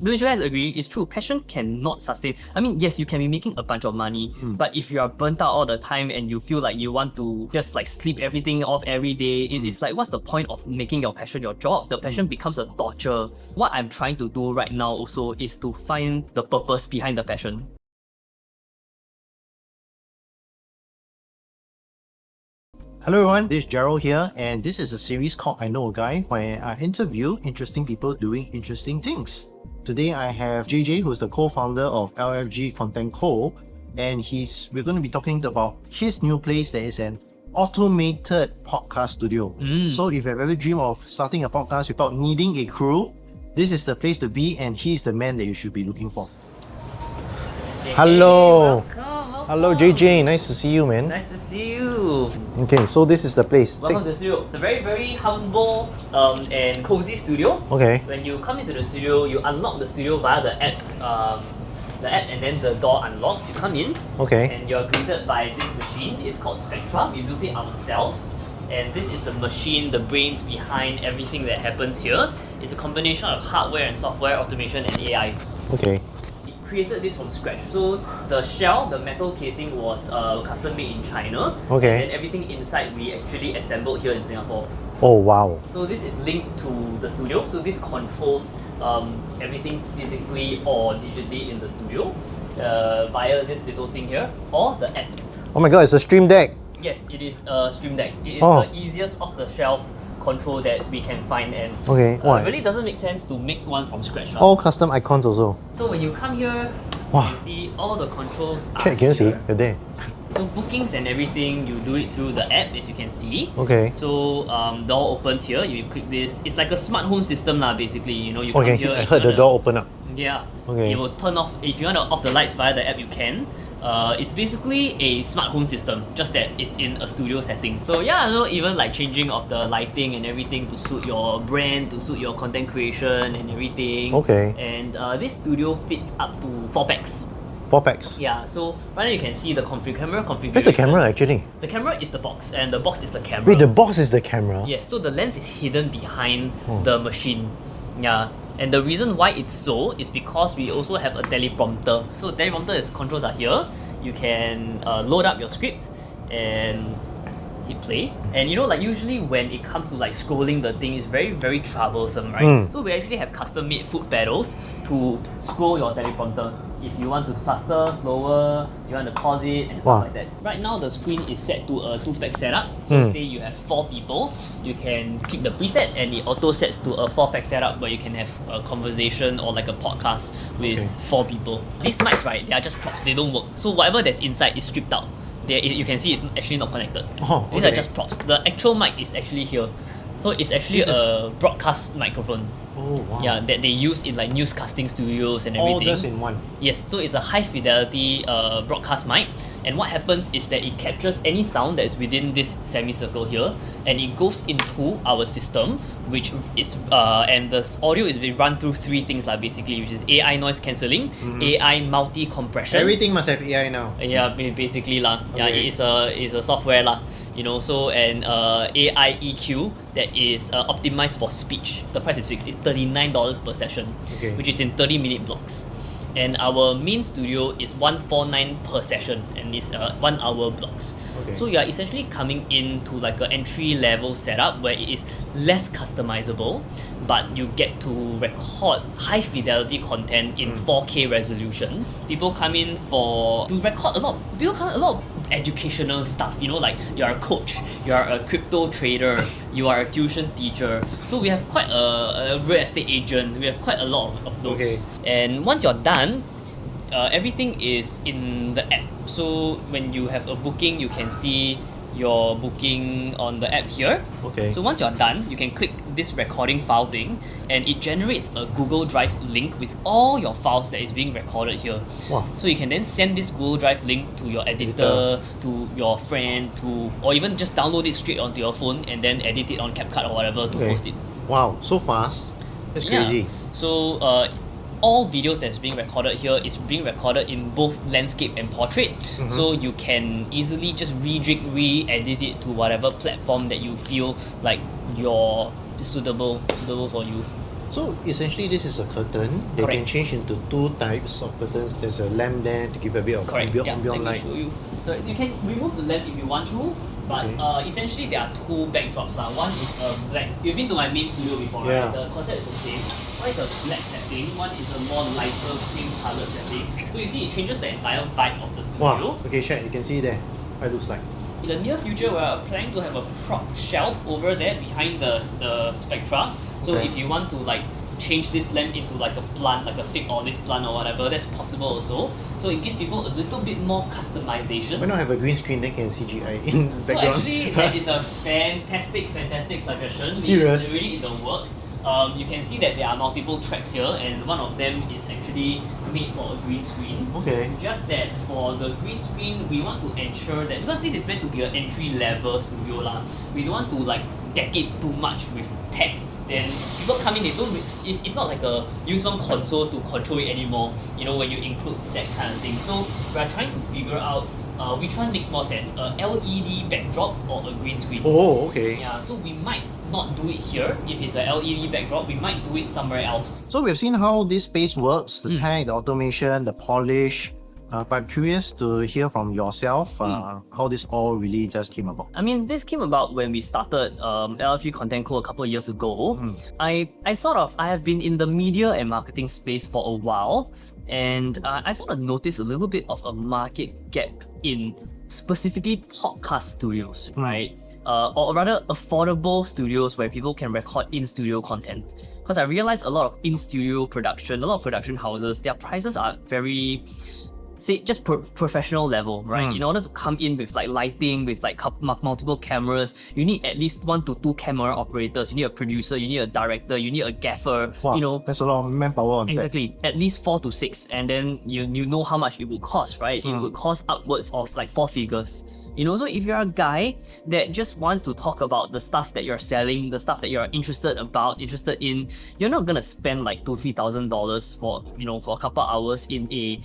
Don't you guys agree? It's true. Passion cannot sustain. I mean, yes, you can be making a bunch of money, but if you are burnt out all the time and you feel like you want to just like sleep everything off every day, it's like, what's the point of making your passion your job? The passion becomes a torture. What I'm trying to do right now also is to find the purpose behind the passion. Hello everyone, this is Gerald here, and this is a series called I Know a Guy, where I interview interesting people doing interesting things. Today I have JJ, who's the co-founder of LFG Content Co, and we're going to be talking about his new place that is an automated podcast studio. So if you've ever dreamed of starting a podcast without needing a crew, this is the place to be, and he's the man that you should be looking for. Hello. Hello JJ, nice to see you, man. Nice to see you. Okay, so this is the place. Welcome to the studio. It's a very, very humble and cozy studio. Okay. When you come into the studio, you unlock the studio via the app, and then the door unlocks. You come in, Okay. and you're greeted by this machine. It's called Spectra. We built it ourselves, and this is the machine, the brains behind everything that happens here. It's a combination of hardware and software, automation, and AI. Okay. Created this from scratch. So the shell, the metal casing was custom made in China. Okay. And everything inside we actually assembled here in Singapore. Oh wow. So this is linked to the studio. So this controls everything physically or digitally in the studio via this little thing here or the app. Oh my god, it's a Stream Deck. Yes, it is a Stream Deck. It is Oh. the easiest off-the-shelf control that we can find, and Okay, why? it really doesn't make sense to make one from scratch. All custom icons also. So when you come here, Wow. you can see all the controls are Check, can you see? here. You're there. So bookings and everything, you do it through the app, as you can see. Okay. So door opens here. You click this. It's like a smart home system lah. Basically, you know, you come Okay, here. I if heard you the door open up. Yeah. Okay. You will turn off if you want to off the lights via the app. You can. It's basically a smart home system, just that it's in a studio setting. So yeah, you know, even like changing of the lighting and everything to suit your brand, to suit your content creation and everything. Okay. And this studio fits up to 4 packs. 4 packs. Yeah, so right now you can see the camera configuration. Where's the camera actually? The camera is the box, and the box is the camera. Wait, the box is the camera? Yes, so the lens is hidden behind the machine. Yeah, and the reason why it's so is because we also have a teleprompter. So teleprompter controls are here. You can load up your script and hit play. And you know, like usually when it comes to like scrolling the thing, it's very, very troublesome, right? So we actually have custom made foot pedals to scroll your teleprompter. If you want to faster, slower, you want to pause it and stuff like that. Right now the screen is set to a 2-pack setup. So say you have 4 people, you can keep the preset and it auto sets to a 4-pack setup where you can have a conversation or like a podcast with 4 people. These mics, right, they are just props, they don't work. So whatever that's inside is stripped out. You can see it's actually not connected. Oh, These are okay. just props. The actual mic is actually here. So it's actually a broadcast microphone. Oh wow. Yeah, that they use in like newscasting studios and All everything. just in one. Yes, so it's a high fidelity broadcast mic, and what happens is that it captures any sound that is within this semicircle here, and it goes into our system, which is and the audio is being run through 3 things like basically, which is AI noise cancelling, AI multi compression. Everything must have AI now. Yeah, basically lah. Yeah, Okay. it's a software lah. You know, so and AI EQ that is optimized for speech. The price is fixed. It's $39 per session, Okay. which is in 30-minute blocks. And our main studio is $149 per session, and it's 1 hour blocks. Okay. So you are essentially coming into like an entry level setup where it is less customizable, but you get to record high fidelity content in 4K resolution. People come in to record a lot of educational stuff, you know, like you're a coach, you're a crypto trader, you are a tuition teacher. So we have quite a real estate agent, we have quite a lot of those. Okay. And once you're done, everything is in the app. So when you have a booking, you can see your booking on the app here. Okay. So once you're done, you can click this recording file thing, and it generates a Google Drive link with all your files that is being recorded here. Wow. So you can then send this Google Drive link to your editor, to your friend, or even just download it straight onto your phone and then edit it on CapCut or whatever to post it. Wow, so fast. That's crazy. So all videos that's being recorded here is being recorded in both landscape and portrait. So you can easily just re-edit it to whatever platform that you feel like you're suitable for you. So essentially, this is a curtain. They can Correct. change into two types of curtains. There's a lamp there to give a bit of Correct. Yeah, ambient let me light. show you. So you can remove the lamp if you want to, but Okay. essentially there are two backdrops. One is a black. You've been to my main studio before, Yeah. right? The concept is the same. One is a black setting, one is a more lighter cream colored setting. So you see, it changes the entire vibe of the studio. Wow. Okay, Shad, you can see there. What it looks like. In the near future, we're planning to have a prop shelf over there behind the Spectra. So Okay. if you want to like change this lamp into like a plant, like a fake olive plant or whatever, that's possible also. So it gives people a little bit more customization. Why not have a green screen that can CGI in the So background? actually, that is a fantastic suggestion. Serious? It's already in the works. You can see that there are multiple tracks here, and one of them is actually made for a green screen. Okay. Just that for the green screen, we want to ensure that, because this is meant to be an entry level studio lah, we don't want to like deck it too much with tech. Then people come in, they don't. It's not like a use one console to control it anymore. You know, when you include that kind of thing. So we are trying to figure out which one makes more sense, a LED backdrop or a green screen. Oh, okay. Yeah, so we might not do it here. If it's a LED backdrop, we might do it somewhere else. So we've seen how this space works, the tech, the automation, the polish. But I'm curious to hear from yourself how this all really just came about. I mean, this came about when we started LFG Content Co a couple of years ago. I have been in the media and marketing space for a while, and I sort of noticed a little bit of a market gap in specifically podcast studios, right? Or rather affordable studios where people can record in-studio content. Because I realized a lot of in-studio production, a lot of production houses, their prices are very, say, just professional level, right? In order to come in with like lighting, with like multiple cameras, you need at least 1 to 2 camera operators. You need a producer, you need a director, you need a gaffer. Wow, You know, there's a lot of manpower on set. exactly, at least 4 to 6, and then you know how much it would cost, right? It would cost upwards of like 4 figures. You know, so if you're a guy that just wants to talk about the stuff that you're selling, the stuff that you're interested in, you're not gonna spend like $2,000-3,000 for a couple hours in a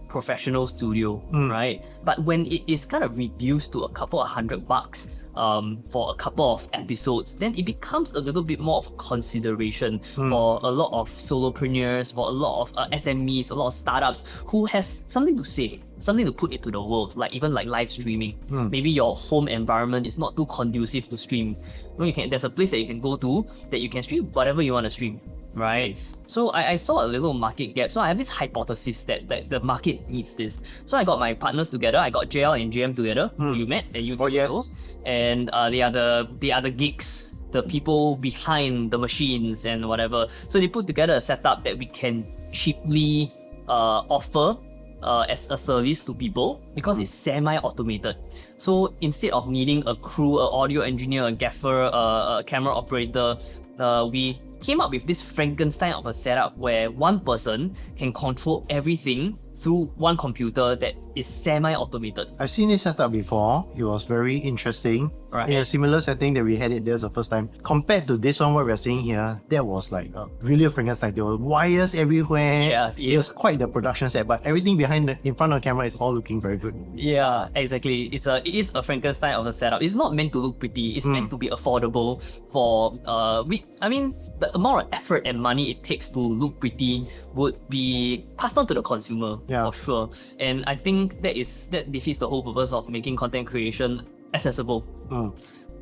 professional studio, right? But when it is kind of reduced to a couple of $100 for a couple of episodes, then it becomes a little bit more of a consideration for a lot of solopreneurs, for a lot of SMEs, a lot of startups who have something to say, something to put into the world, like even like live streaming. Maybe your home environment is not too conducive to stream. There's a place that you can go to that you can stream whatever you want to stream, right? So I saw a little market gap. So I have this hypothesis that the market needs this. So I got my partners together. I got JL and JM together, who you met at YouTube. Oh, yes. And they are the geeks, the people behind the machines and whatever. So they put together a setup that we can cheaply offer as a service to people because it's semi-automated. So instead of needing a crew, an audio engineer, a gaffer, a camera operator, we came up with this Frankenstein of a setup where one person can control everything through one computer that is semi-automated. I've seen this setup before. It was very interesting. Right. In a similar setting that we had it there's the first time. Compared to this one, what we're seeing here, that was like really a Frankenstein. There were wires everywhere. Yeah, It was quite the production set, but everything in front of the camera is all looking very good. Yeah, exactly. It is a Frankenstein of a setup. It's not meant to look pretty. It's meant to be affordable for the amount of effort and money it takes to look pretty would be passed on to the consumer, Yeah. for sure. And I think that defeats the whole purpose of making content creation accessible.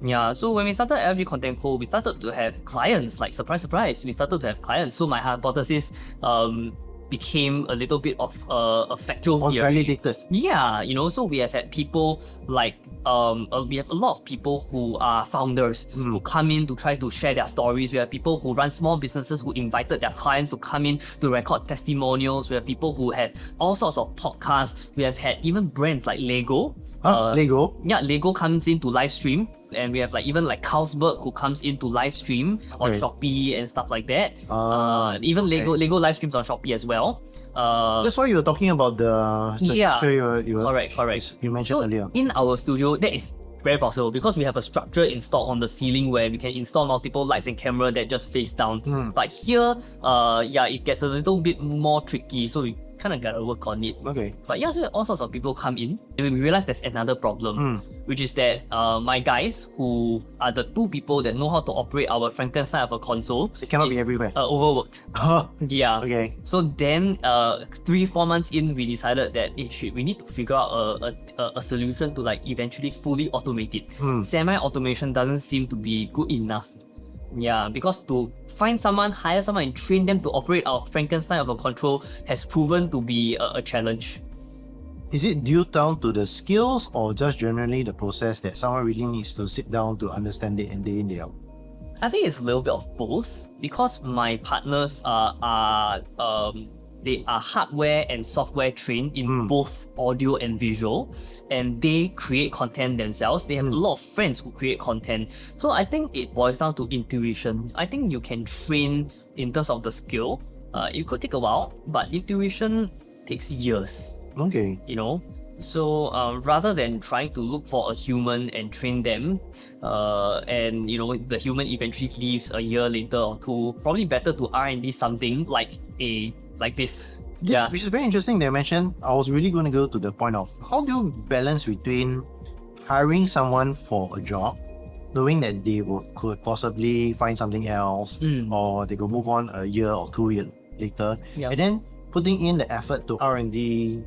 Yeah, so when we started LFG Content Co, we started to have clients, like surprise, we started to have clients. So my hypothesis became a little bit of a factual Was theory. validated. Yeah, so we have had people like we have a lot of people who are founders who come in to try to share their stories. We have people who run small businesses who invited their clients to come in to record testimonials. We have people who have all sorts of podcasts. We have had even brands like Lego. Lego? Yeah, Lego comes in to live stream. And we have even Carlsberg who comes in to live stream on Okay. Shopee and stuff like that. Even Lego live streams on Shopee as well. That's why you were talking about the Yeah. structure you Correct. you mentioned So earlier. in our studio, that is very possible because we have a structure installed on the ceiling where we can install multiple lights and camera that just face down. But here, it gets a little bit more tricky. So kind of gotta work on it. Okay. But yeah, so all sorts of people come in, and we realize there's another problem, which is that my guys, who are the two people that know how to operate our Frankenstein of a console, It cannot be everywhere. overworked. Yeah. Okay. So then, 3-4 months in, we decided that we need to figure out a solution to like eventually fully automate it. Semi-automation doesn't seem to be good enough. Yeah, because to find someone, hire someone, and train them to operate our Frankenstein of a control has proven to be a challenge. Is it due down to the skills or just generally the process that someone really needs to sit down to understand it and day in, day out? I think it's a little bit of both, because my partners they are hardware and software trained in both audio and visual, and they create content themselves. They have a lot of friends who create content. So I think it boils down to intuition. I think you can train in terms of the skill. It could take a while, but intuition takes years, Okay. you know? So rather than trying to look for a human and train them, and you know, the human eventually leaves a year later or two, probably better to R&D something like this. Yeah. Which is very interesting that you mentioned. I was really going to go to the point of how do you balance between hiring someone for a job, knowing that they could possibly find something else, or they could move on a year or 2 years later, and then putting in the effort to R&D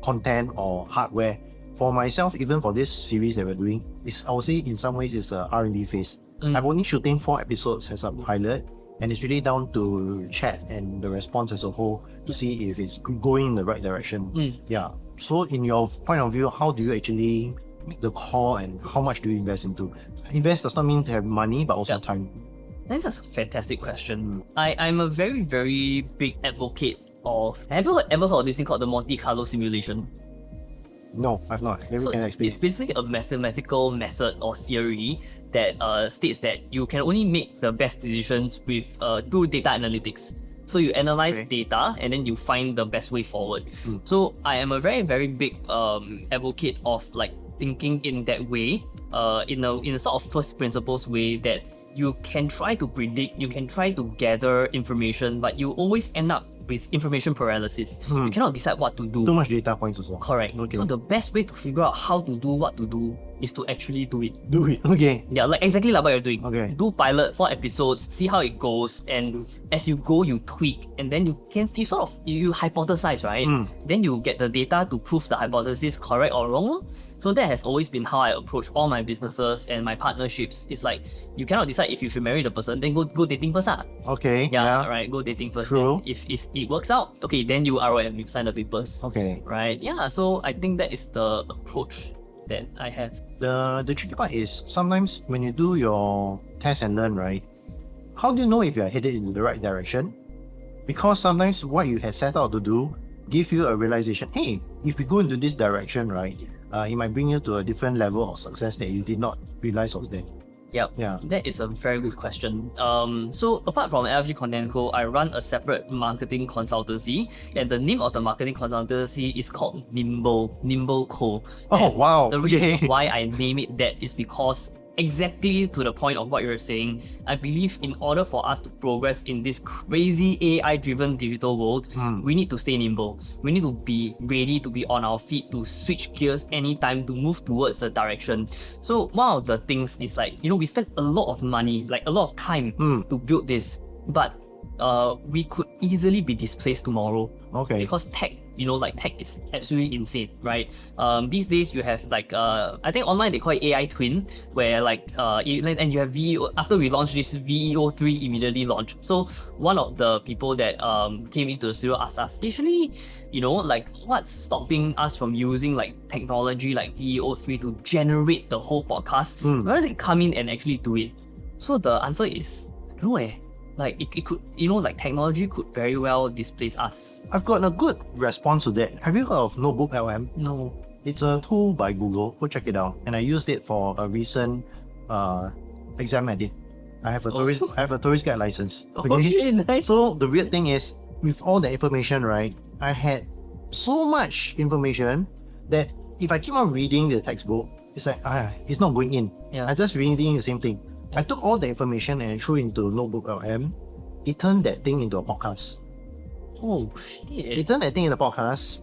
content or hardware. For myself, even for this series that we're doing, I would say in some ways it's a R&D phase. I'm only shooting 4 episodes as a pilot, and it's really down to chat and the response as a whole to see if it's going in the right direction. Yeah. So in your point of view, how do you actually make the call and how much do you invest into? Invest does not mean to have money, but also time. That's a fantastic question. I'm a very, very big advocate of... Have you ever heard of this thing called the Monte Carlo simulation? No, I've not. Maybe you can explain. It's basically a mathematical method or theory that states that you can only make the best decisions with through data analytics. So you analyze data and then you find the best way forward. So I am a very, very big advocate of like thinking in that way, in a sort of first principles way, that you can try to predict, you can try to gather information, but you always end up with information paralysis. You cannot decide what to do. Too much data points also. Correct. Okay. So the best way to figure out how to do what to do is to actually do it. Do it. Okay. Yeah, like exactly like what you're doing. Okay. Do pilot 4 episodes, see how it goes, and as you go, you tweak, and then you hypothesize, right? Then you get the data to prove the hypothesis correct or wrong. So that has always been how I approach all my businesses and my partnerships. It's like you cannot decide if you should marry the person, then go dating first. Okay. Yeah, right. Go dating first. True. If it works out, okay, then you ROM, you sign the papers. Okay. Right. Yeah. So I think that is the approach that I have. The tricky part is sometimes when you do your test and learn, right? How do you know if you are headed in the right direction? Because sometimes what you had set out to do give you a realization, hey, if we go into this direction, right, it might bring you to a different level of success that you did not realize was there. Yep. Yeah. That is a very good question. So apart from LFG Content Co, I run a separate marketing consultancy, and the name of the marketing consultancy is called Nimble Co. Oh, And wow. The reason why I name it that is because exactly to the point of what you're saying, I believe in order for us to progress in this crazy AI-driven digital world, we need to stay nimble. We need to be ready to be on our feet, to switch gears anytime, to move towards the direction. So one of the things is like, we spend a lot of money, like a lot of time to build this, but we could easily be displaced tomorrow. Okay. Because tech is absolutely insane, right? These days you have like I think online they call it AI twin, where and you have VEO. After we launched this, VEO 3 immediately launched. So one of the people that came into the studio asked us, actually, what's stopping us from using like technology like VEO 3 to generate the whole podcast rather than come in and actually do it? So the answer is no. Like it could, technology could very well displace us. I've got a good response to that. Have you heard of Notebook LM? No. It's a tool by Google. Go check it out. And I used it for a recent exam I did. I have a tourist guide license. Okay, nice. So the weird thing is, with all the information, right, I had so much information that if I keep on reading the textbook, it's like it's not going in. Yeah. I just reading the same thing. I took all the information and I threw into Notebook LM. It turned that thing into a podcast. Oh shit. It's an thing in the podcast.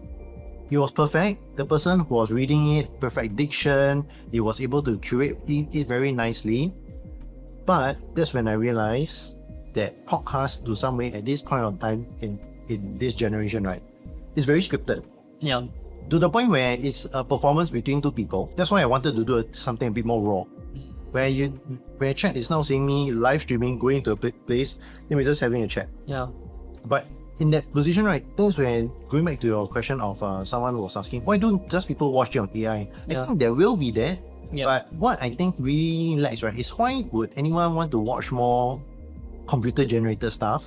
It was perfect. The person who was reading it, perfect diction. He was able to curate it very nicely. But that's when I realized that podcast, to some way, at this point of time in this generation, right, is very scripted. Yeah. To the point where it's a performance between two people. That's why I wanted to do something a bit more raw. Where chat is now seeing me live streaming, going to a place, then we're just having a chat. Yeah. But in that position, right, that's when, going back to your question of someone was asking, why don't just people watch it on AI? Yeah. I think there will be that. Yeah. But what I think really lacks, right, is why would anyone want to watch more computer generated stuff?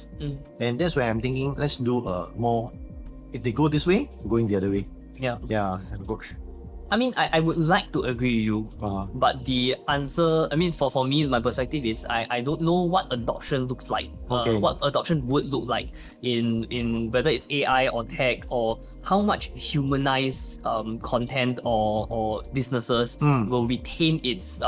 And that's where I'm thinking, let's do more, if they go this way, going the other way. Yeah. Yeah, approach. I mean, I would like to agree with you, but the answer, I mean, for me, my perspective is I don't know what adoption looks like, what adoption would look like in whether it's AI or tech, or how much humanized content or businesses will retain its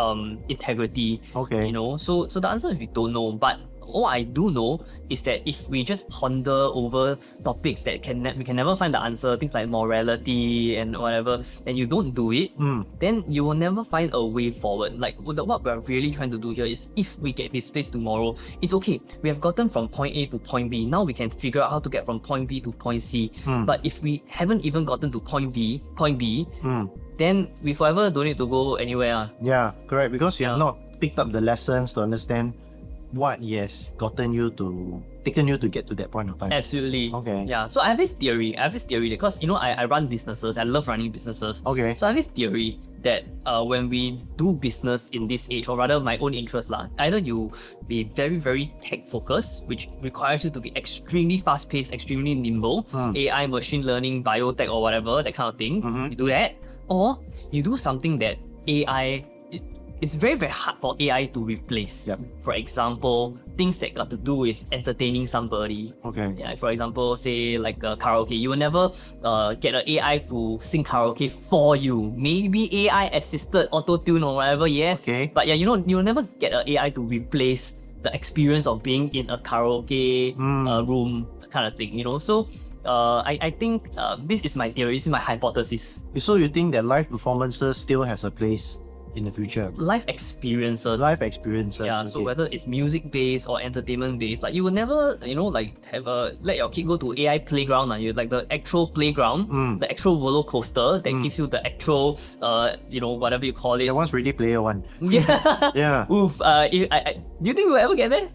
integrity. Okay. You know, so the answer is we don't know, but all I do know is that if we just ponder over topics that we can never find the answer, things like morality and whatever, and you don't do it, then you will never find a way forward. Like what we're really trying to do here is, if we get displaced tomorrow, it's okay. We have gotten from point A to point B. Now we can figure out how to get from point B to point C. But if we haven't even gotten to point B, then we forever don't need to go anywhere. Yeah, correct. Because you have not picked up the lessons to understand what has taken you to get to that point of time. Absolutely. Okay. Yeah. So I have this theory because I run businesses. I love running businesses. Okay. So I have this theory that when we do business in this age, or rather my own interest either you be very, very tech focused, which requires you to be extremely fast paced, extremely nimble, AI, machine learning, biotech or whatever, that kind of thing. You do that, or you do something that it's very, very hard for AI to replace. For example, things that got to do with entertaining somebody. Okay. Yeah, for example, say like karaoke. You will never get an AI to sing karaoke for you. Maybe AI assisted auto-tune or whatever, yes. Okay. But yeah, you'll never get an AI to replace the experience of being in a karaoke room, kind of thing, you know. So I think this is my theory, this is my hypothesis. So you think that live performances still has a place in the future? Life experiences. Yeah, so whether it's music based or entertainment based, like you will never, like let your kid go to AI playground, you like the actual playground, the actual roller coaster that gives you the actual, whatever you call it. That one's Ready Player One. Yeah. Yeah. Oof. Do you think we'll ever get there?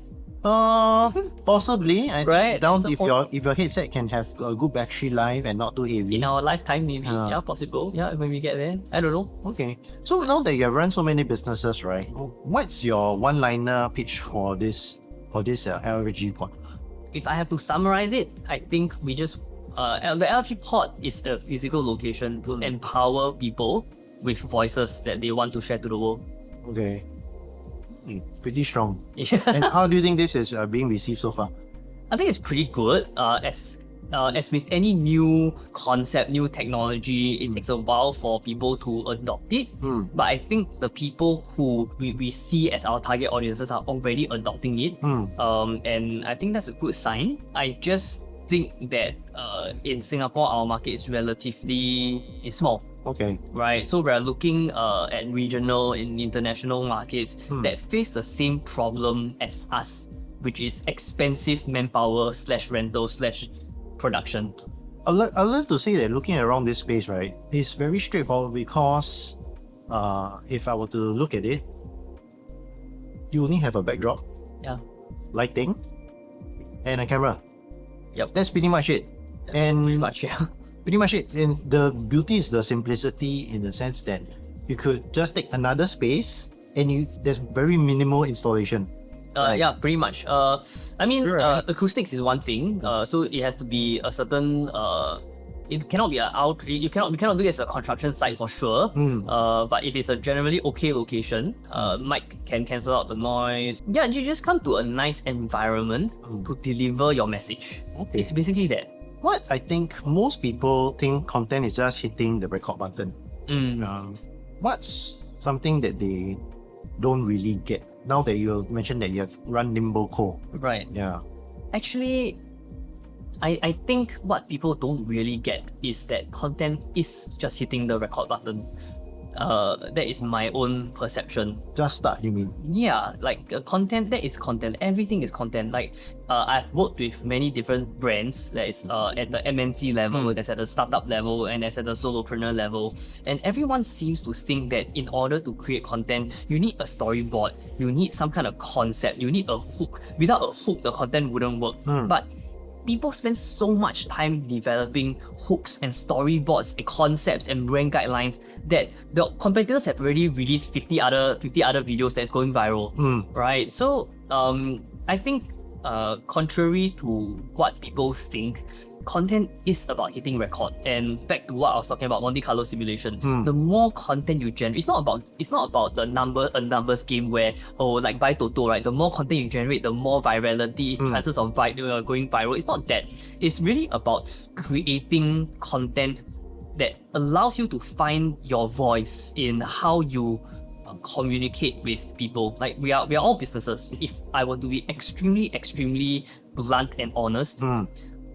Possibly. I think Right. if your headset can have a good battery life and not too heavy. In our lifetime, maybe. Yeah, possible. Yeah, when we get there. I don't know. Okay. So now that you have run so many businesses, right? What's your one-liner pitch for this LFG Pod? If I have to summarize it, I think we just the LFG Pod is a physical location to empower people with voices that they want to share to the world. Okay. Pretty strong. Yeah. And how do you think this is being received so far? I think it's pretty good. As with any new concept, new technology, it takes a while for people to adopt it. But I think the people who we see as our target audiences are already adopting it. And I think that's a good sign. I just think that in Singapore, our market is relatively small. Okay. Right, so we're looking at regional and international markets that face the same problem as us, which is expensive manpower / rental / production. I'd love to say that looking around this space, right, is very straightforward because if I were to look at it, you only have a backdrop, lighting, and a camera. Yep. That's pretty much it. And Pretty much, yeah. Pretty much it. And the beauty is the simplicity in the sense that you could just take another space and there's very minimal installation. Yeah, pretty much. I mean, Sure. acoustics is one thing. So it has to be a certain. It cannot be we cannot do it as a construction site for sure. But if it's a generally okay location, mic can cancel out the noise. Yeah, you just come to a nice environment to deliver your message. Okay. It's basically that. What I think most people think content is just hitting the record button. What's something that they don't really get now that you mentioned that you have run Nimble Co? Right. Yeah. Actually, I think what people don't really get is that content is just hitting the record button. That is my own perception. Just start, you mean? Yeah, like content, that is content. Everything is content. Like I've worked with many different brands that is at the MNC level, that's at the startup level, and that's at the solopreneur level. And everyone seems to think that in order to create content, you need a storyboard, you need some kind of concept, you need a hook. Without a hook, the content wouldn't work. But people spend so much time developing hooks and storyboards and concepts and brand guidelines that the competitors have already released 50 other videos that's going viral, right? So I think contrary to what people think, content is about hitting record. And back to what I was talking about, Monte Carlo simulation. The more content you generate, it's not about the numbers game where, oh, like buy Toto, right? The more content you generate, the more virality, chances of going viral. It's not that. It's really about creating content that allows you to find your voice in how you communicate with people. Like we are all businesses. If I were to be extremely blunt and honest,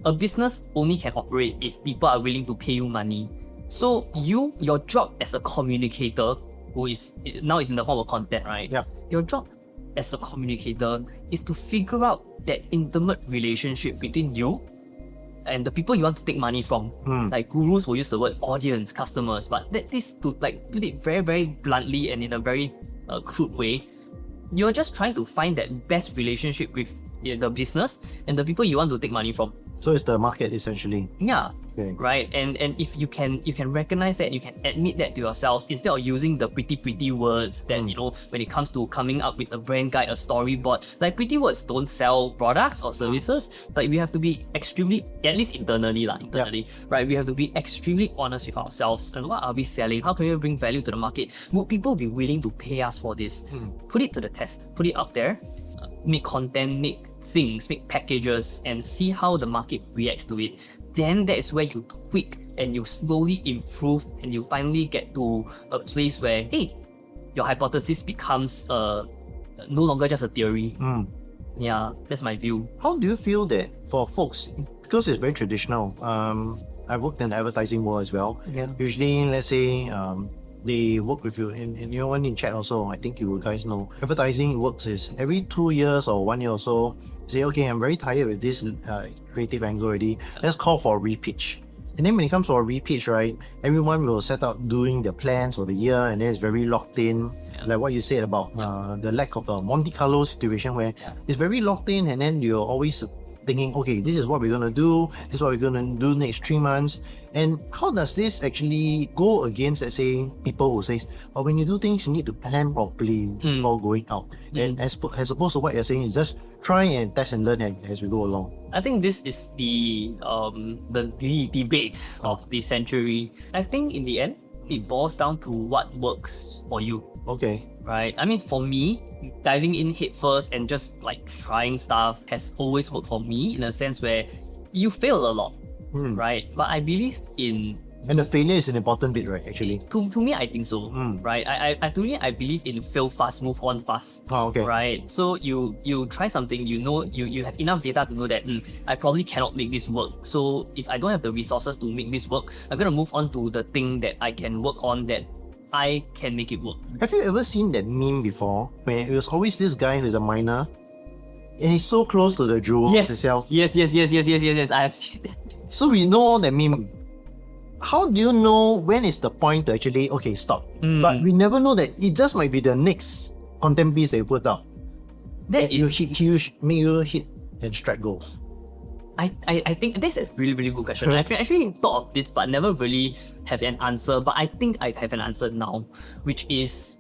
a business only can operate if people are willing to pay you money. So your job as a communicator, who is now is in the form of content, right? Yeah. Your job as a communicator is to figure out that intimate relationship between you and the people you want to take money from. Like gurus will use the word audience, customers, but that is to like put it very bluntly and in a very crude way. You're just trying to find that best relationship with the business and the people you want to take money from. So it's the market essentially. Yeah. Okay. Right. And if you can recognize that, you can admit that to yourselves instead of using the pretty words that when it comes to coming up with a brand guide, a storyboard. Like pretty words don't sell products or services, but we have to be extremely, at least internally, right? We have to be extremely honest with ourselves. And what are we selling? How can we bring value to the market? Would people be willing to pay us for this? Put it to the test. Put it up there. Make content, make things, make packages, and see how the market reacts to it. Then that is where you tweak and you slowly improve, and you finally get to a place where, hey, your hypothesis becomes no longer just a theory. Yeah, that's my view. How do you feel that for folks, because it's very traditional, I worked in the advertising world as well. Yeah. Usually, let's say, they work with you, and you one in chat also, I think you guys know, advertising works is every 2 years or 1 year or so, say, okay, I'm very tired with this creative angle already, let's call for a repitch. And then when it comes to a repitch, right, everyone will set out doing their plans for the year, and then it's very locked in. Like what you said about the lack of a Monte Carlo situation where it's very locked in, and then you're always thinking, okay, this is what we're gonna do, this is what we're gonna do next 3 months. And how does this actually go against, let's say, people who say, oh, when you do things, you need to plan properly before going out. And as opposed to what you're saying, is just try and test and learn as we go along. I think this is the debate of the century. I think in the end, it boils down to what works for you. Okay. Right? I mean, for me, diving in head first and just like trying stuff has always worked for me, in a sense where you fail a lot, right? But I believe in... And the failure is an important bit, right, actually? To me, I think so, right? To me, I believe in fail fast, move on fast. Oh, okay. Right? So you try something, you have enough data to know that I probably cannot make this work. So if I don't have the resources to make this work, I'm gonna move on to the thing that I can work on, that I can make it work. Have you ever seen that meme before, where it was always this guy who's a miner, and he's so close to the jewels itself? Yes, I have seen that. So we know all that meme. How do you know when is the point to actually, okay, stop? But we never know that it just might be the next content piece they put out. That you is... make you hit and strike goals. I think that's a really good question. I've actually thought of this but never really have an answer, but I think I have an answer now, which is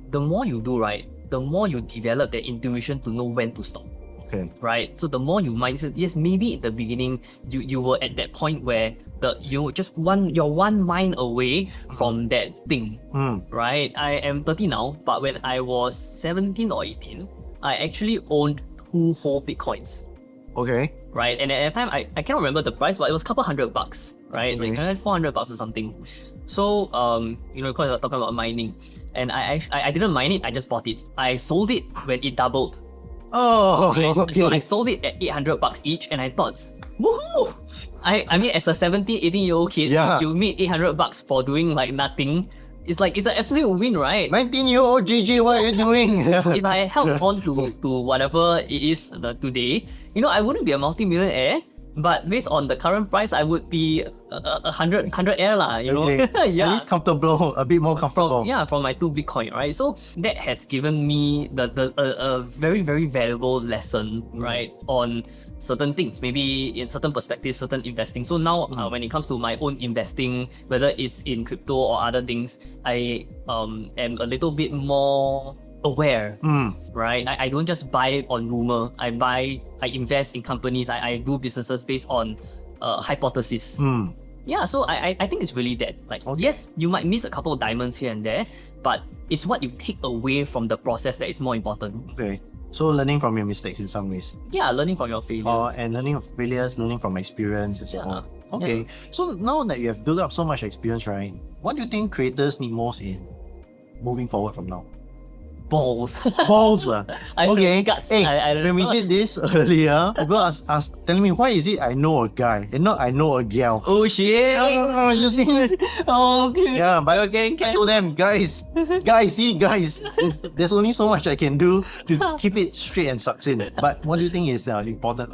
the more you do, right, the more you develop that intuition to know when to stop. Okay. Right? So the more you mindset, yes, maybe in the beginning you were at that point where you're one mind away from that thing. Right? I am 30 now, but when I was 17 or 18, I actually owned 2 whole Bitcoins. Okay. Right, and at that time, I cannot remember the price, but it was a couple $100, right? Okay. Like $400 or something. So, because we're talking about mining, and I didn't mine it, I just bought it. I sold it when it doubled. Oh, Right? okay. So I sold it at $800 each, and I thought, Woohoo! I mean, as a 17, 18-year-old kid, Yeah. you made $800 for doing like nothing. It's like, it's an absolute win, right? 19-year-old JJ, what are you doing? If I held on to whatever it is today, I wouldn't be a multi-millionaire. But based on the current price, I would be a hundred air lah, Okay. Yeah. At least comfortable, a bit more comfortable. From my 2 Bitcoin, right? So that has given me a very, very valuable lesson, right, on certain things, maybe in certain perspectives, certain investing. So now when it comes to my own investing, whether it's in crypto or other things, I am a little bit more aware, right? I don't just buy on rumor. I invest in companies. I do businesses based on hypothesis. Yeah, so I think it's really that. Like, yes, you might miss a couple of diamonds here and there, but it's what you take away from the process that is more important. Okay. So learning from your mistakes in some ways. Yeah, learning from your failures. And learning from failures, learning from experience and so on. Okay. Yeah. So now that you have built up so much experience, right? What do you think creators need most in moving forward from now? Balls. Balls. Okay. Guts. Hey, I don't when we know. did this earlier, people ask telling me, why is it I know a guy and not I know a gal? Oh shit. You see? Okay. Yeah, but okay. I told them, guys, there's only so much I can do to keep it straight and succinct. But what do you think is important?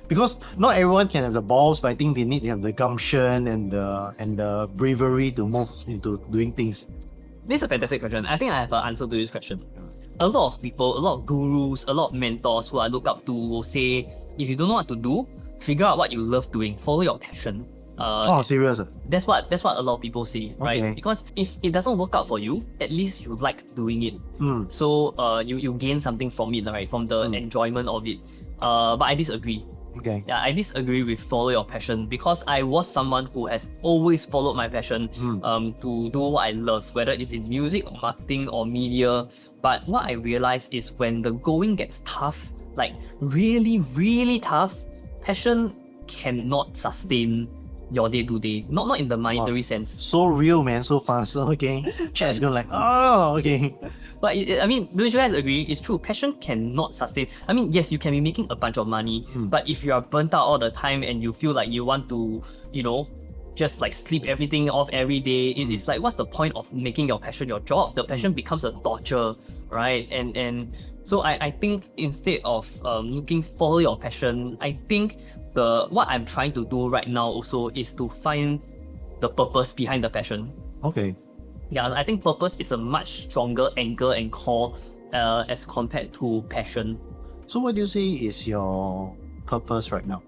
Because not everyone can have the balls, but I think they need to have the gumption and the bravery to move into doing things. This is a fantastic question. I think I have an answer to this question. A lot of people, a lot of gurus, a lot of mentors who I look up to will say, if you don't know what to do, figure out what you love doing, follow your passion. Serious? That's what a lot of people say, right? Okay. Because if it doesn't work out for you, at least you like doing it. So you gain something from it, right? From the enjoyment of it. But I disagree. Okay. Yeah, I disagree with follow your passion because I was someone who has always followed my passion to do what I love, whether it's in music or marketing or media. But what I realized is when the going gets tough, like really, really tough, passion cannot sustain your day-to-day. Not in the monetary sense. So real, man, so fast. Okay. Chat is going like, oh, okay. But I mean, don't you guys agree? It's true. Passion cannot sustain. I mean, yes, you can be making a bunch of money, but if you are burnt out all the time and you feel like you want to, just like sleep everything off every day, it's like, what's the point of making your passion your job? The passion becomes a torture, right? And so I think instead of follow your passion, I think what I'm trying to do right now also is to find the purpose behind the passion. Okay. Yeah, I think purpose is a much stronger anchor and core as compared to passion. So what do you say is your purpose right now?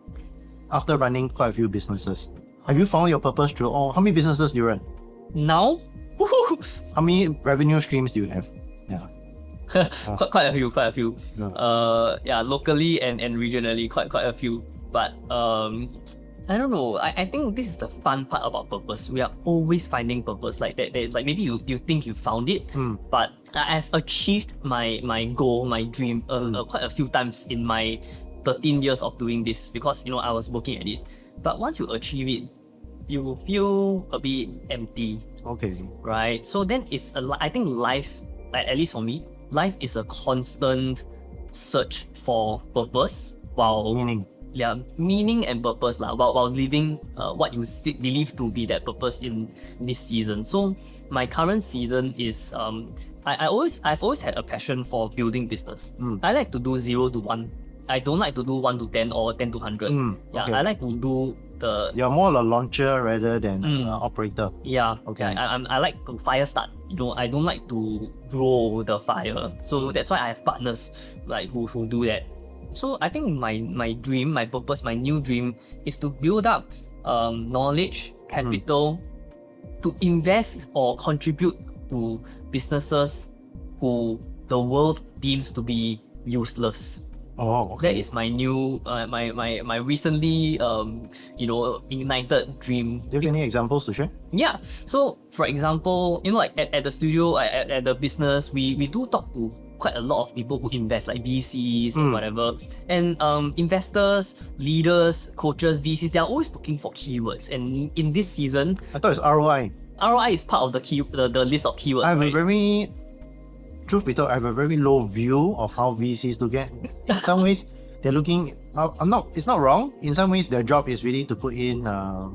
After running quite a few businesses, have you found your purpose through how many businesses do you run? Now? How many revenue streams do you have? Yeah. quite a few. Yeah. Locally and regionally, quite a few. But I don't know. I think this is the fun part about purpose. We are always finding purpose. Like that. There's like maybe you think you found it, but I've achieved my goal, my dream, quite a few times in my 13 years of doing this because I was working at it. But once you achieve it, you feel a bit empty. Okay. Right. So then I think life, like, at least for me, life is a constant search for purpose while meaning and purpose while living what you believe to be that purpose in this season. So my current season is I've always had a passion for building business. I like to do 0 to 1. I don't like to do 1 to 10 or 10 to 100. Okay. I like to do You're more a launcher rather than operator. Yeah. Okay. I like to fire start. I don't like to grow the fire. So that's why I have partners like who do that. So I think my dream, my purpose, my new dream is to build up knowledge, capital, to invest or contribute to businesses who the world deems to be useless. Oh, okay. That is my new, my recently, ignited dream. Do you have any examples to share? Yeah. So, for example, like at the studio, at the business, we do talk to quite a lot of people who invest, like VCs and whatever. And investors, leaders, coaches, VCs, they are always looking for keywords. And in this season, I thought it's ROI. ROI is part of the list of keywords. Truth be told, I have a very low view of how VCs look at. In some ways, they're looking. It's not wrong. In some ways, their job is really to put in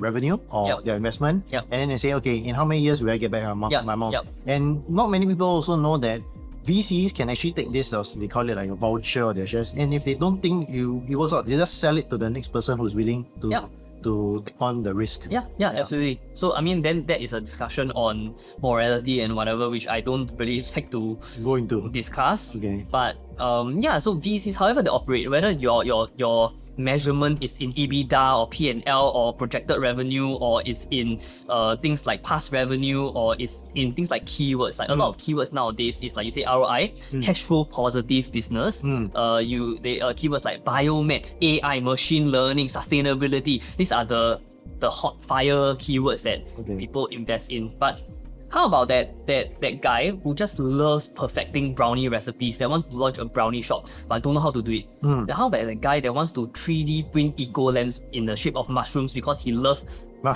revenue or their investment, and then they say, okay, in how many years will I get back my amount? And not many people also know that VCs can actually take this as they call it like a voucher or their shares, and if they don't think it works out, they just sell it to the next person who's willing to take on the risk. Yeah, absolutely. So I mean, then that is a discussion on morality and whatever, which I don't really like to go into discuss. Okay. But so VCs, however they operate, whether your measurement is in EBITDA or P&L or projected revenue, or is in things like past revenue, or is in things like keywords. Like a lot of keywords nowadays is like you say ROI, cash flow positive business. Keywords like biomed, AI, machine learning, sustainability. These are the hot fire keywords that people invest in. But how about that guy who just loves perfecting brownie recipes, that wants to launch a brownie shop but don't know how to do it? Then how about that guy that wants to 3D print eco lamps in the shape of mushrooms because he loves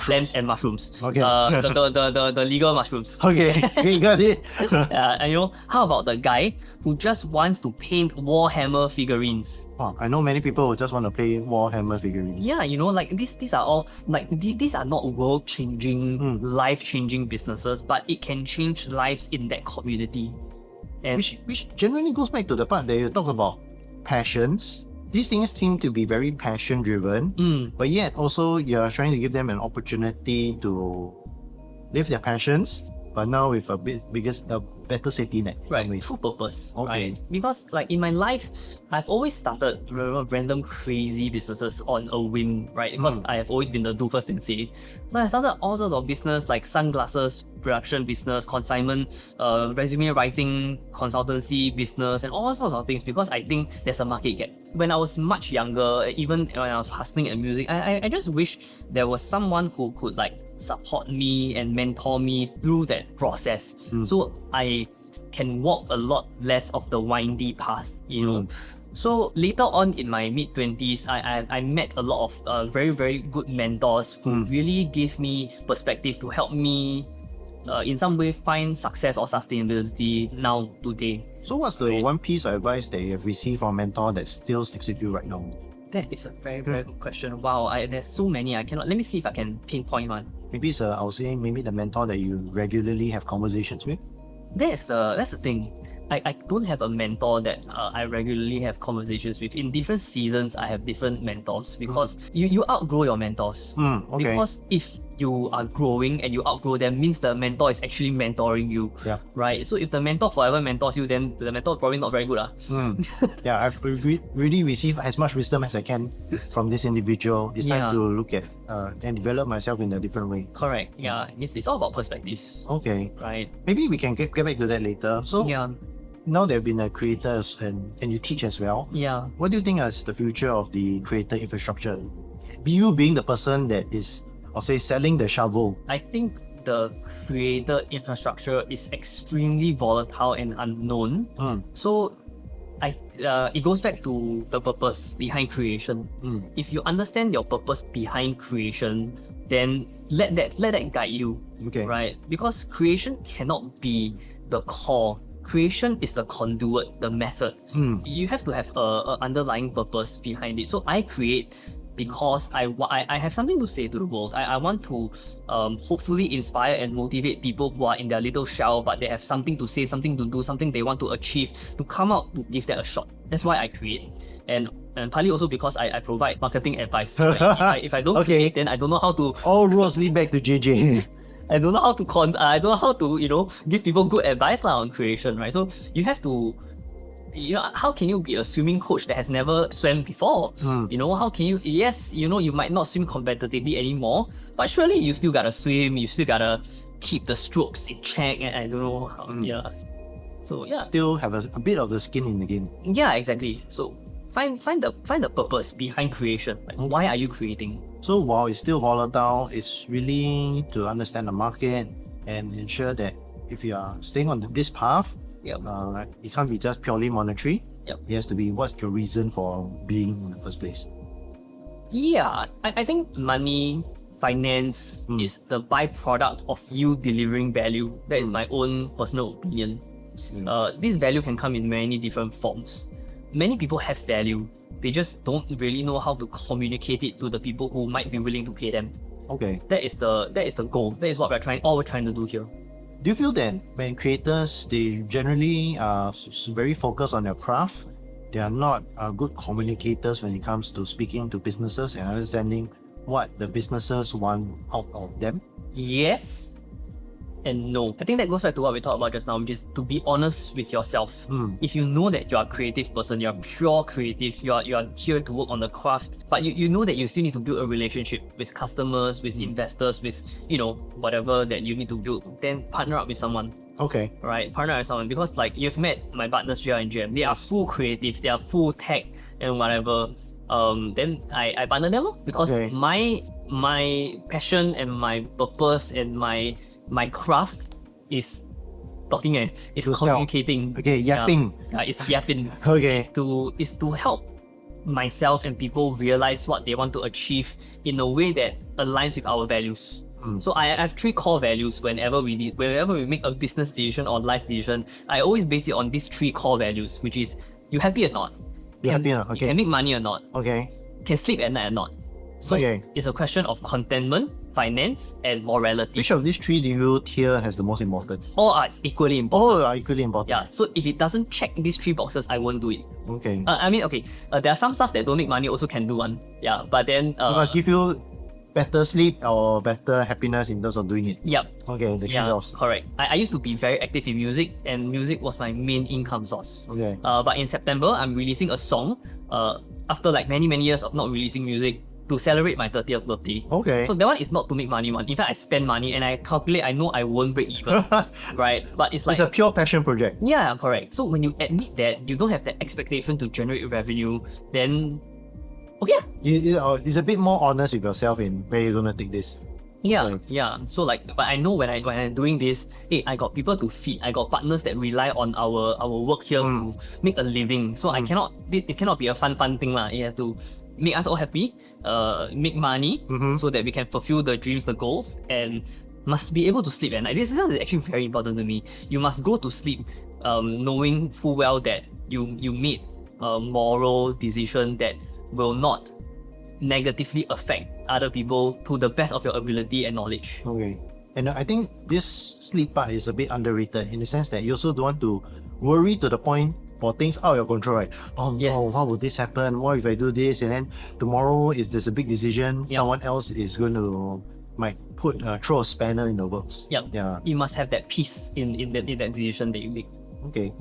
lamps and mushrooms? Okay. The legal mushrooms. Okay, got it. And how about the guy who just wants to paint Warhammer figurines? I know many people who just want to play Warhammer figurines. Yeah, like these are all like these are not world-changing, life-changing businesses, but it can change lives in that community. And which generally goes back to the part that you talk about passions. These things seem to be very passion driven, but yet also you're trying to give them an opportunity to live their passions, but now with a better safety net. Right, true purpose. Okay. Right? Because like in my life, I've always started random crazy businesses on a whim, right? Because I have always been the do first and say. So I started all sorts of business like sunglasses production business, consignment, resume writing, consultancy business, and all sorts of things, because I think there's a market gap. When I was much younger, even when I was hustling at music, I just wish there was someone who could like support me and mentor me through that process, so I can walk a lot less of the windy path, So later on in my mid-20s, I met a lot of very, very good mentors who really gave me perspective to help me in some way find success or sustainability now today. So what's the one piece of advice that you have received from a mentor that still sticks with you right now? That is a very, very good question. Wow, there's so many. Let me see if I can pinpoint one. Maybe it's I was saying maybe the mentor that you regularly have conversations with. That's the thing. I don't have a mentor that I regularly have conversations with. In different seasons, I have different mentors, because you outgrow your mentors. Because if you are growing and you outgrow them, means the mentor is actually mentoring you. Right? So if the mentor forever mentors you, then the mentor is probably not very good. Yeah, I've really received as much wisdom as I can from this individual. It's time to look at and develop myself in a different way. Correct. Yeah. It's all about perspectives. Okay. Right. Maybe we can get back to that later. So now there have been a creators and you teach as well. Yeah. What do you think is the future of the creator infrastructure? You being the person that is, I'll say, selling the shovel. I think the creator infrastructure is extremely volatile and unknown. So it goes back to the purpose behind creation. If you understand your purpose behind creation, then let that guide you. Right? Because creation cannot be the core. Creation is the conduit, the method. You have to have a underlying purpose behind it. So I create because I have something to say to the world. I want to hopefully inspire and motivate people who are in their little shell, but they have something to say, something to do, something they want to achieve, to come out to give that a shot. That's why I create. And partly also because I provide marketing advice. If I don't create, then I don't know how to... All roads lead back to JJ. I don't know how to I don't know how to give people good advice on creation, right? So you have to, how can you be a swimming coach that has never swam before? How can you? Yes, you might not swim competitively anymore, but surely you still gotta swim. You still gotta keep the strokes in check, and I don't know how. So still have a bit of the skin in the game. Yeah, exactly. So find the purpose behind creation. Like, why are you creating? So while it's still volatile, it's really to understand the market and ensure that if you are staying on this path, it can't be just purely monetary. It has to be, what's your reason for being in the first place? Yeah, I think money, finance is the byproduct of you delivering value. That is my own personal opinion. This value can come in many different forms. Many people have value, They just don't really know how to communicate it to the people who might be willing to pay them. Okay. That is the goal. That is what we're trying to do here. Do you feel that when creators, they generally are very focused on their craft, they are not good communicators when it comes to speaking to businesses and understanding what the businesses want out of them? Yes and no. I think that goes back to what we talked about just now, which is to be honest with yourself. If you know that you're a creative person, you're pure creative, you're here to work on the craft, but you know that you still need to build a relationship with customers, with investors, with whatever that you need to build, then partner up with someone. Okay. Right, partner up with someone, because like you've met my partners JR and JM, they are full creative, they are full tech and whatever. Then I partner them because Okay. my passion and my purpose and my craft is talking and is To sell. communicating. Okay, yapping. Yeah, it's yapping. Okay. It's to help myself and people realize what they want to achieve in a way that aligns with our values. So I have 3 core values whenever we make a business decision or life decision. I always base it on these 3 core values, which is you happy or not? You happy or not? You Okay. can make money or not? Okay. Can sleep at night or not? So Okay. it's a question of contentment, finance, and morality. Which of these 3 do you hear has the most importance? All are equally important. All are equally important. Yeah. So if it doesn't check these 3 boxes, I won't do it. Okay. I mean, okay. There are some stuff that don't make money also can do one. Yeah. But then It must give you better sleep or better happiness in terms of doing it. yep. Okay, the Yeah, trade-offs. correct. I used to be very active in music, and music was my main income source. Okay. But in September, I'm releasing a song after like many years of not releasing music to celebrate my 30th birthday. Okay. So that one is not to make money one. In fact, I spend money and I calculate, I know I won't break even. Right? But it's like... It's a pure passion project. Yeah, correct. So when you admit that you don't have that expectation to generate revenue, then... Okay. It's a bit more honest with yourself in where you're gonna take this. Yeah, Right. yeah. So like, but I know when I'm doing this, hey, I got people to feed. I got partners that rely on our work here to make a living. So it cannot be a fun thing lah. It has to make us all happy, make money, so that we can fulfill the dreams, the goals, and must be able to sleep at night. This is actually very important to me. You must go to sleep, knowing full well that you made a moral decision that will not negatively affect other people to the best of your ability and knowledge. Okay. And I think this sleep part is a bit underrated in the sense that you also don't want to worry to the point for things out of your control, right? Oh Yes. no, what will this happen? What if I do this? And then tomorrow, if there's a big decision, someone else is going to might throw a spanner in the works. Yep. Yeah. You must have that peace in that decision that you make. Okay.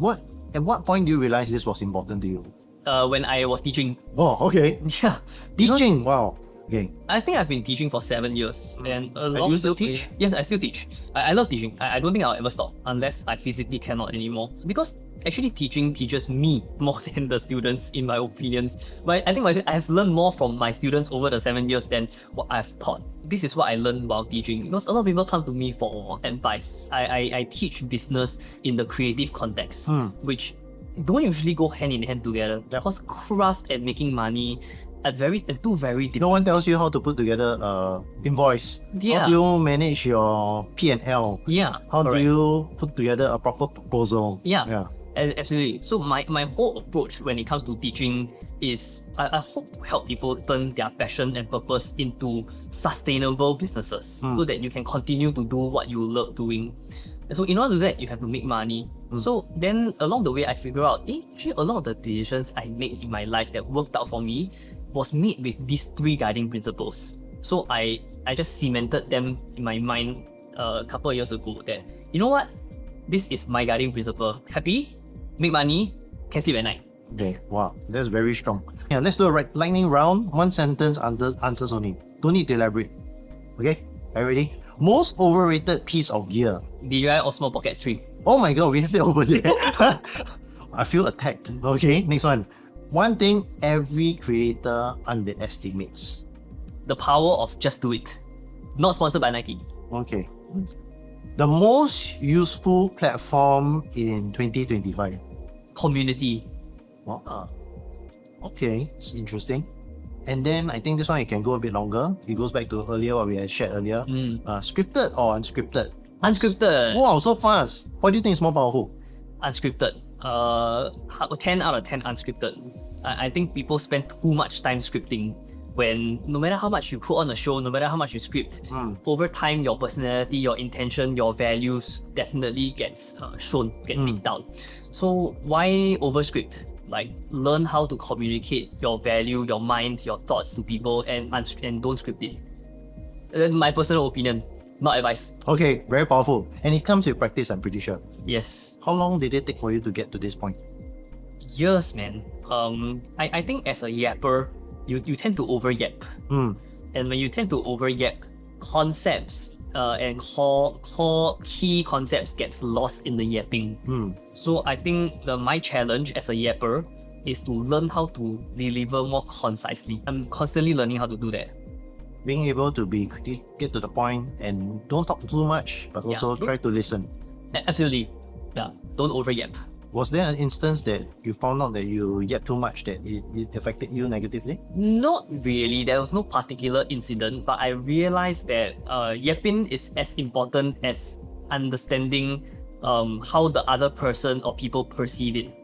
At what point do you realize this was important to you? When I was teaching. Oh, okay. Yeah. Teaching. Wow. Okay. I think I've been teaching for 7 years. And along you still the way- teach? Yes, I still teach. I love teaching. I don't think I'll ever stop unless I physically cannot anymore. Because actually teaching teaches me more than the students, in my opinion. But I think I have learned more from my students over the 7 years than what I've taught. This is what I learned while teaching, because a lot of people come to me for advice. I teach business in the creative context, which don't usually go hand in hand together, because craft and making money are two very different. No one tells you how to put together invoice. Yeah. How do you manage your P&L? Yeah, How correct. do you put together a proper proposal? Yeah. Yeah. Absolutely. So my whole approach when it comes to teaching is I hope to help people turn their passion and purpose into sustainable businesses, so that you can continue to do what you love doing. And so in order to do that, you have to make money. So then along the way, I figure out, actually a lot of the decisions I made in my life that worked out for me was made with these 3 guiding principles. So I just cemented them in my mind a couple of years ago that, you know what? This is my guiding principle. Happy, make money, can sleep at night. Okay. Wow. That's very strong. Yeah. Let's do a lightning round. 1 sentence answers only. Don't need to elaborate. Okay. Are you ready? Most overrated piece of gear. DJI Osmo Pocket 3. Oh my god, we have it over there. I feel attacked. Okay. Next one. One thing every creator underestimates. The power of just do it. Not sponsored by Nike. Okay. The most useful platform in 2025. Community. Wow. Okay, it's interesting. And then I think this one you can go a bit longer. It goes back to earlier what we had shared earlier. Scripted or unscripted? Unscripted. Wow, so fast. What do you think is more powerful? Unscripted. 10 out of 10 unscripted. I think people spend too much time scripting when no matter how much you put on a show, no matter how much you script, over time your personality, your intention, your values definitely gets shown, get leaked out. So why overscript? Like, learn how to communicate your value, your mind, your thoughts to people, and don't script it. My personal opinion, not advice. Okay, very powerful. And it comes with practice, I'm pretty sure. Yes. How long did it take for you to get to this point? Years, man. I think as a yapper, you tend to over yap. And when you tend to over yap, concepts and core key concepts gets lost in the yapping. So I think my challenge as a yapper is to learn how to deliver more concisely. I'm constantly learning how to do that. Being able to be quickly get to the point and don't talk too much, but also try to listen. Absolutely. Yeah. Don't over yap. Was there an instance that you found out that you yap too much that it affected you negatively? Not really. There was no particular incident, but I realized that yapping is as important as understanding how the other person or people perceive it,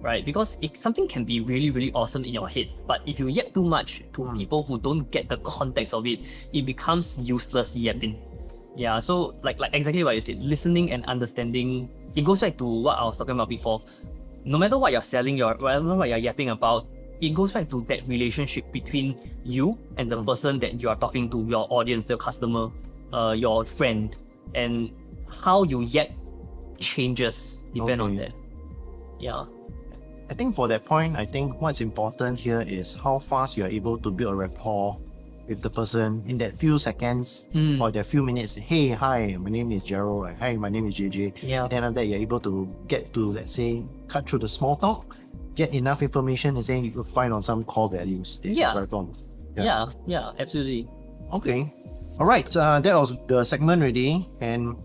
right? Because something can be really, really awesome in your head, but if you yap too much to people who don't get the context of it, it becomes useless yapping. Yeah, so like exactly what you said, listening and understanding. It goes back to what I was talking about before. No matter what you're selling, whatever what you're yapping about, it goes back to that relationship between you and the person that you are talking to, your audience, the customer, your friend, and how you yap changes depend on that. Yeah. I think for that point, I think what's important here is how fast you're able to build a rapport with the person in that few seconds or that few minutes. Hey, hi, my name is Gerald. Hi, my name is JJ. Yeah. Then after that, you're able to get to, let's say, cut through the small talk, get enough information, and then you will find on some core values. Yeah, absolutely. Okay. All right. That was the segment already. And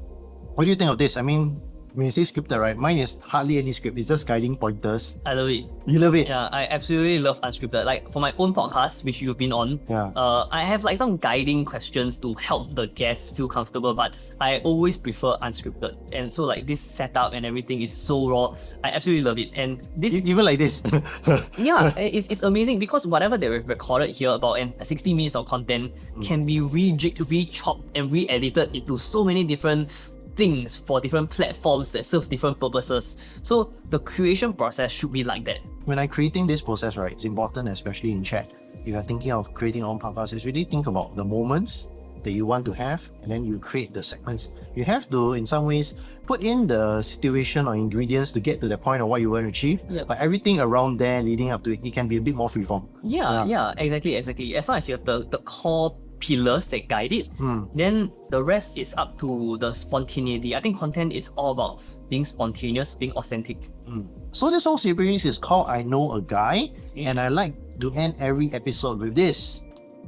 what do you think of this? I mean, when you say scripted, right? Mine is hardly any script. It's just guiding pointers. I love it. You love it? Yeah, I absolutely love unscripted. Like for my own podcast, which you've been on, I have like some guiding questions to help the guests feel comfortable, but I always prefer unscripted. And so like this setup and everything is so raw. I absolutely love it. And this even like this. yeah, it's amazing because whatever they recorded here about 60 minutes of content can be rejigged, re-chopped, and re-edited into so many different things for different platforms that serve different purposes. So the creation process should be like that. When I'm creating this process, right, it's important, especially in chat. If you're thinking of creating your own podcast, is really think about the moments that you want to have, and then you create the segments. You have to, in some ways, put in the situation or ingredients to get to the point of what you want to achieve. But everything around there leading up to it, it can be a bit more freeform. Yeah, exactly. As long as you have the core pillars that guide it, then the rest is up to the spontaneity. I think content is all about being spontaneous, being authentic. So this whole series is called I Know a Guy, and I like to end every episode with this.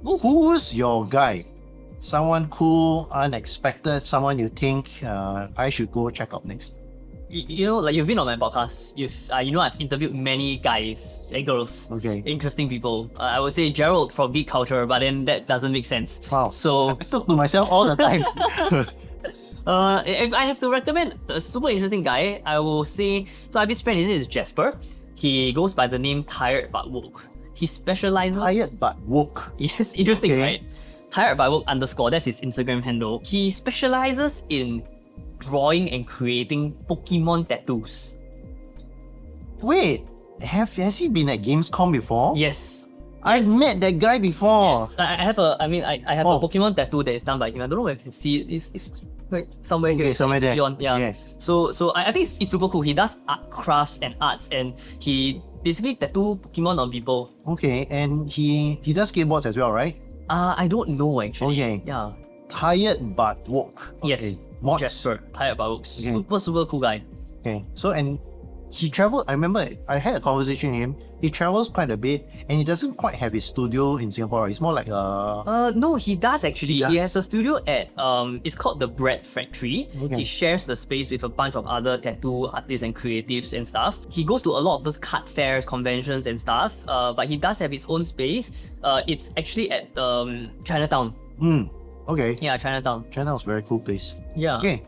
Who's your guy? Someone cool, unexpected, someone you think I should go check out next. You know, like you've been on my podcast. I've interviewed many guys and girls. Okay. Interesting people. I would say Gerald from Geek Culture, but then that doesn't make sense. Wow. So I talk to myself all the time. if I have to recommend a super interesting guy, I will say, so I have this friend, his name is Jasper. He goes by the name Tired But Woke. He specializes... Tired But Woke. Yes, interesting, right? Tired But Woke _ that's his Instagram handle. He specializes in drawing and creating Pokemon tattoos. Wait, has he been at Gamescom before? Yes. I've met that guy before. Yes. I have a Pokemon tattoo that is done by him. I don't know if you can see it. It's like somewhere here. Okay, somewhere there. Beyond, yeah. Yes. So I think it's super cool. He does art crafts and arts, and he basically tattoo Pokemon on people. Okay, and he does skateboards as well, right? I don't know actually. Okay. Yeah. Tired But Woke. Okay. Yes. Mods. Jasper, Tired But Woke. Super cool guy. Okay, so and he traveled. I remember I had a conversation with him. He travels quite a bit, and he doesn't quite have his studio in Singapore. It's more like a... No, he does actually. He has a studio at it's called the Bread Factory. Okay. He shares the space with a bunch of other tattoo artists and creatives and stuff. He goes to a lot of those card fairs, conventions and stuff. But he does have his own space. It's actually at Chinatown. Okay. Yeah, Chinatown. Chinatown's a very cool place. Yeah. Okay.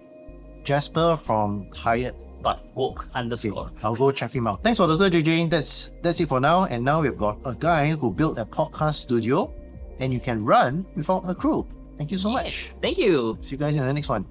Jasper from Tired .woke_. I'll go check him out. Thanks for the tour, JJ. That's it for now. And now we've got a guy who built a podcast studio and you can run without a crew. Thank you so much. Thank you. See you guys in the next one.